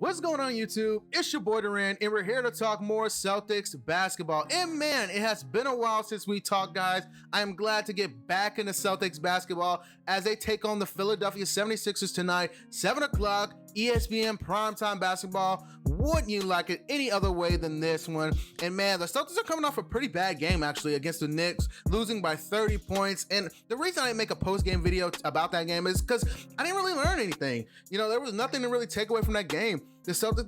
What's going on, YouTube? It's your boy Duran, and we're here to talk more Celtics basketball. And man, it has been a while since we talked, guys. I am glad to get back into Celtics basketball as they take on the Philadelphia 76ers tonight, 7 o'clock, ESPN primetime basketball. Wouldn't you like it any other way than this one? And man, the Celtics are coming off a pretty bad game, actually, against the Knicks, losing by 30 points. And the reason I didn't make a post-game video about that game is because I didn't really learn anything. You know, there was nothing to really take away from that game. The Celtics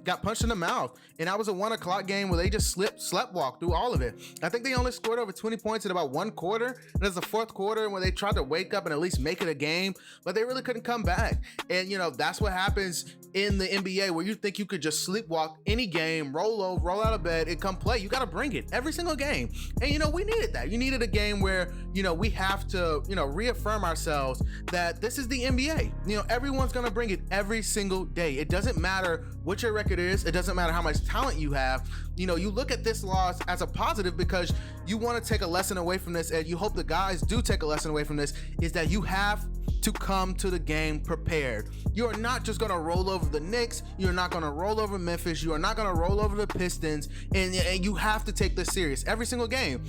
got punched in the mouth, and that was a 1 o'clock game where they just sleptwalked through all of it. I think they only scored over 20 points in about one quarter, and it's the fourth quarter when they tried to wake up and at least make it a game, but they really couldn't come back. And you know, that's what happens in the NBA, where you think you could just sleepwalk any game, roll over, roll out of bed, and come play. You got to bring it every single game. And you know, we needed that. You needed a game where, you know, we have to, you know, reaffirm ourselves that this is the NBA. You know, everyone's gonna bring it every single day. It doesn't matter what your record is. It doesn't matter how much talent you have. You know, you look at this loss as a positive because you want to take a lesson away from this, and you hope the guys do take a lesson away from this, is that you have to come to the game prepared. You are not just going to roll over the Knicks. You're not going to roll over Memphis. You are not going to roll over the Pistons, and you have to take this serious every single game.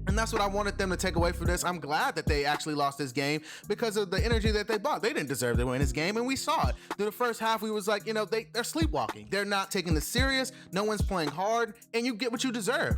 And that's what I wanted them to take away from this. I'm glad that they actually lost this game because of the energy that they brought. They didn't deserve to win this game, and we saw it. Through the first half, we was like, you know, they're sleepwalking. They're not taking this serious. No one's playing hard, and you get what you deserve.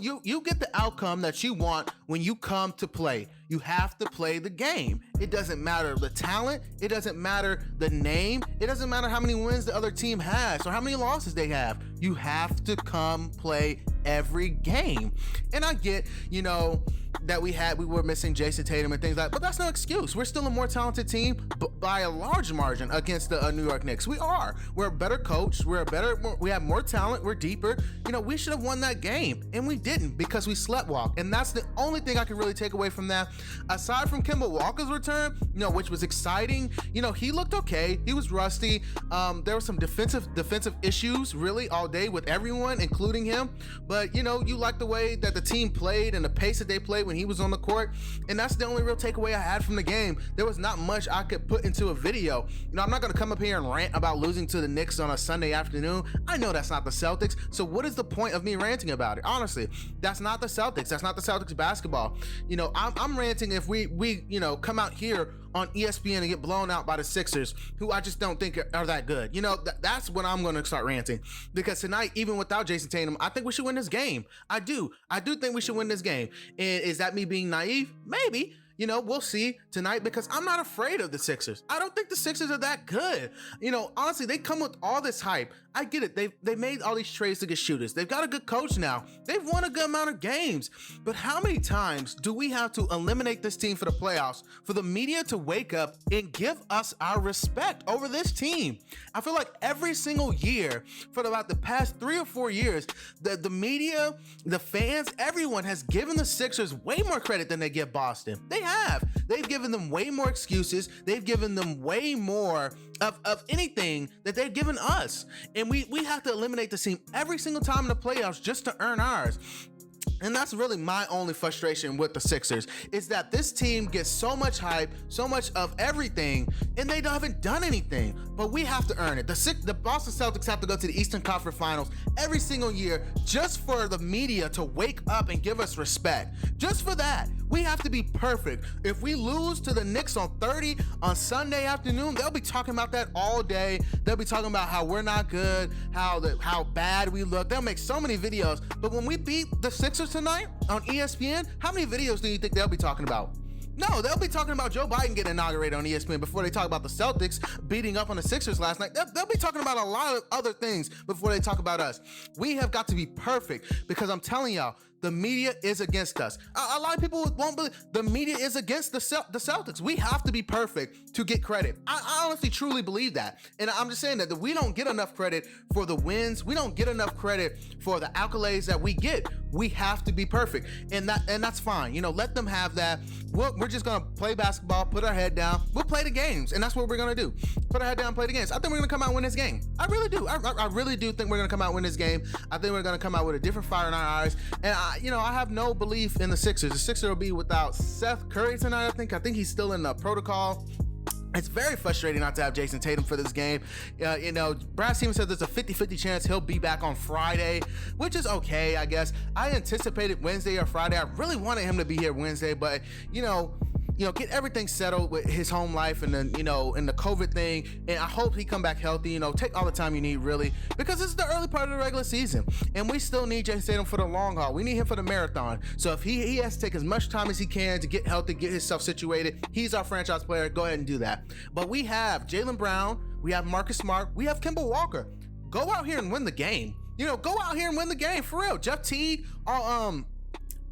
You get the outcome that you want when you come to play. You have to play the game. It doesn't matter the talent. It doesn't matter the name. It doesn't matter how many wins the other team has or how many losses they have. You have to come play every game. And I get, you know, that we were missing Jason Tatum and things like that, but that's no excuse. We're still a more talented team by a large margin against the New York Knicks. We are. We're a better coach. We have more talent. We're deeper. You know, we should have won that game, and we didn't because we sleptwalked. And that's the only thing I can really take away from that. Aside from Kemba Walker's return, you know, which was exciting. You know, he looked okay. He was rusty. There were some defensive issues really all day with everyone, including him. But you know, you like the way that the team played and the pace that they played when he was on the court, and that's the only real takeaway I had from the game. There was not much I could put into a video. You know, I'm not going to come up here and rant about losing to the Knicks on a Sunday afternoon. I know that's not the Celtics, so what is the point of me ranting about it? Honestly, that's not the Celtics. That's not the Celtics basketball. You know, I'm ranting if we you know, come out here on ESPN and get blown out by the Sixers, who I just don't think are that good. You know, that's when I'm going to start ranting, because tonight, even without Jason Tatum, I think we should win this game. I do think we should win this game. And is that me being naive? Maybe. You know, we'll see tonight, because I'm not afraid of the Sixers. I don't think the Sixers are that good. You know, honestly, they come with all this hype. I get it. They made all these trades to get shooters. They've got a good coach now. They've won a good amount of games. But how many times do we have to eliminate this team for the playoffs, for the media to wake up and give us our respect over this team? I feel like every single year for about the past 3 or 4 years, the media, the fans, everyone has given the Sixers way more credit than they give Boston. They have. They've given them way more excuses. They've given them way more of anything that they've given us. And we have to eliminate the team every single time in the playoffs just to earn ours. And that's really my only frustration with the Sixers, is that this team gets so much hype, so much of everything, and they haven't done anything. But we have to earn it. The Boston Celtics have to go to the Eastern Conference Finals every single year just for the media to wake up and give us respect. Just for that. We have to be perfect. If we lose to the Knicks on 30 on Sunday afternoon, they'll be talking about that all day. They'll be talking about how we're not good, how bad we look. They'll make so many videos. But when we beat the Sixers tonight on ESPN, how many videos do you think they'll be talking about? No, they'll be talking about Joe Biden getting inaugurated on ESPN before they talk about the Celtics beating up on the Sixers last night. They'll be talking about a lot of other things before they talk about us. We have got to be perfect, because I'm telling y'all, the media is against us. A lot of people won't believe the media is against the Celtics. We have to be perfect to get credit. I honestly, truly believe that. And I'm just saying that we don't get enough credit for the wins. We don't get enough credit for the accolades that we get. We have to be perfect. And that's fine. You know, let them have that. We're just going to play basketball, put our head down. We'll play the games. And that's what we're going to do. Put our head down, play the games. I think we're going to come out and win this game. I really do. I really do think we're going to come out and win this game. I think we're going to come out with a different fire in our eyes. And I have no belief in the Sixers. The Sixers will be without Seth Curry tonight. I think he's still in the protocol. It's very frustrating not to have Jason Tatum for this game. Brad Stevens said there's a 50-50 chance he'll be back on Friday, which is okay, I guess. I anticipated Wednesday or Friday. I really wanted him to be here Wednesday, but get everything settled with his home life and then, and the COVID thing. And I hope he come back healthy, take all the time you need, really, because this is the early part of the regular season. And we still need Jason Tatum for the long haul. We need him for the marathon. So if he has to take as much time as he can to get healthy, get himself situated, he's our franchise player. Go ahead and do that. But we have Jaylen Brown, we have Marcus Smart, we have Kemba Walker. Go out here and win the game. Go out here and win the game, for real. Jeff Teague,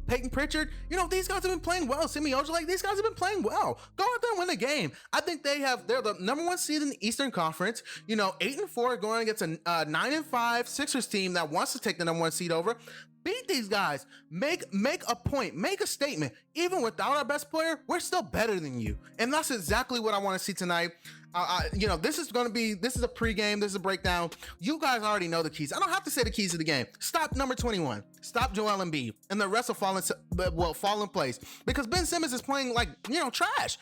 Peyton Pritchard, these guys have been playing well. Semi Ojeleye, these guys have been playing well. Go out there and win the game. I think they're the number one seed in the Eastern Conference. 8-4 going against a 9-5 Sixers team that wants to take the number one seed over. Beat these guys. Make a point. Make a statement. Even without our best player, we're still better than you. And that's exactly what I want to see tonight. This is a pregame. This is a breakdown. You guys already know the keys. I don't have to say the keys to the game. Stop number 21. Stop Joel Embiid, and the rest will fall in place, because Ben Simmons is playing like trash.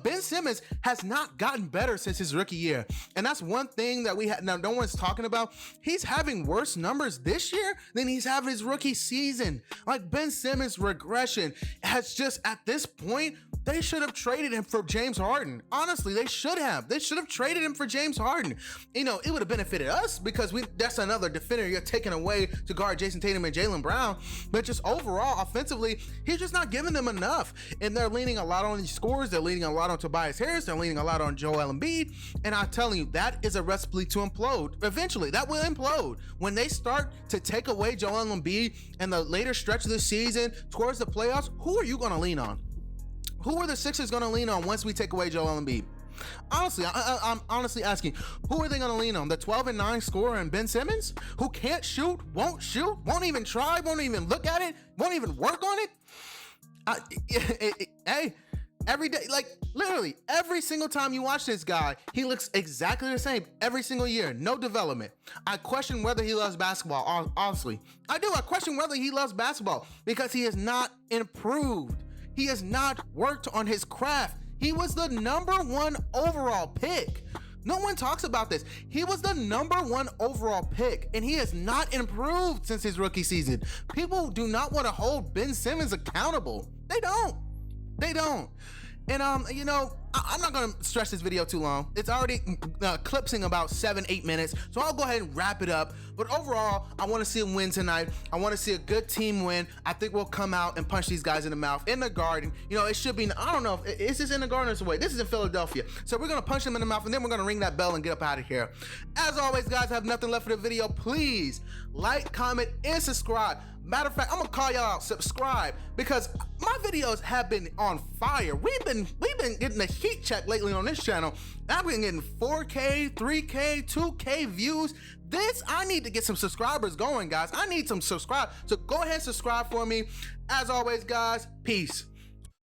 Ben Simmons has not gotten better since his rookie year, and that's one thing that no one's talking about. He's having worse numbers this year than he's having his rookie season. Like, Ben Simmons' regression has just, at this point, they should have traded him for James Harden. Honestly, they should have. They should have traded him for James Harden. It would have benefited us, because that's another defender you're taking away to guard Jason Tatum and Jaylen Brown. But just overall, offensively, he's just not giving them enough. And they're leaning a lot on these scores. They're leaning a lot on Tobias Harris. They're leaning a lot on Joel Embiid. And I'm telling you, that is a recipe to implode. Eventually, that will implode. When they start to take away Joel Embiid in the later stretch of the season towards the playoffs, who are you going to lean on? Who are the Sixers going to lean on once we take away Joel Embiid? Honestly, I'm honestly asking, who are they going to lean on? The 12-9 scorer and Ben Simmons, who can't shoot, won't even try, won't even look at it, won't even work on it? Hey, every day, like literally every single time you watch this guy, he looks exactly the same every single year. No development. I question whether he loves basketball. Honestly, I do. I question whether he loves basketball, because he has not improved. He has not worked on his craft. He was the number 1 overall pick. No one talks about this. He was the number 1 overall pick, and he has not improved since his rookie season. People do not want to hold Ben Simmons accountable. They don't. And I'm not gonna stretch this video too long. It's already clipsing about 7-8 minutes, so I'll go ahead and wrap it up. But overall, I want to see him win tonight. I want to see a good team win. I think we'll come out and punch these guys in the mouth in the Garden. It should be, I don't know, is this in the Garden or somewhere? This is in Philadelphia. So we're gonna punch them in the mouth, and then we're gonna ring that bell and get up out of here. As always, guys, I have nothing left for the video. Please like, comment, and subscribe. Matter of fact, I'm gonna call y'all out. Subscribe, because my videos have been on fire. We've been getting a heat check lately on this channel. I've been getting 4K, 3K, 2K views. I need to get some subscribers going, guys. I need some subscribe. So go ahead and subscribe for me. As always, guys, peace.